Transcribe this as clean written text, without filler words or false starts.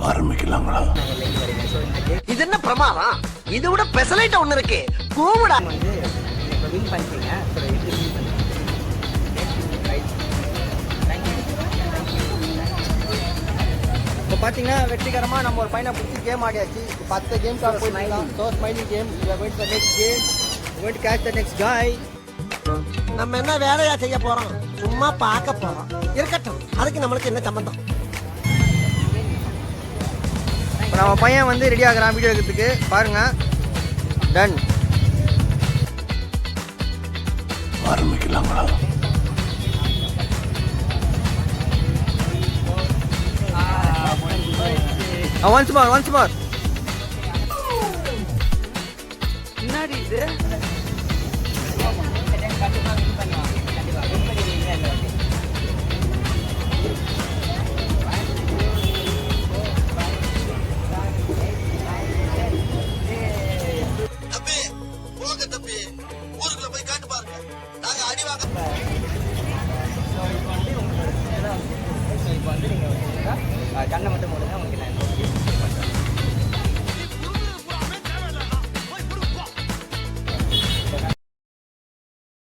ஆரம்பிக்கலாங்களா? இது என்ன பிரமாதம்? இது விட பெசலைட் ஒண்ணு இருக்கு. கூவுடா. வந்து இப்போ வின் பண்ணிட்டீங்க. இப்போ பார்த்தீங்கன்னா வெற்றிகரமாக நம்ம ஒரு பையனை பிடிச்சி கேம் ஆடியாச்சு. 10 கேம்ஸ் போயிருக்கலாம். So smiling game. We are going to the next game. We going to catch the next காய். நம்ம என்ன வேலையா செய்ய போறோம்? சும்மா பார்க்க போறோம். இருக்கட்டும். அதுக்கு நம்மளுக்கு என்ன சம்பந்தம்? இப்போ நம்ம பையன் வந்து ரெடி ஆகுறான் வீடியோ எடுக்கிறதுக்கு. பாருங்க. டன். ஆரம்பிக்கலாங்களா? Once more. என்னடி இது? தம்பி போங்க தம்பி, ஊருக்குள்ள போய் காட்டு பாருங்க. நாங்க அடி வாங்க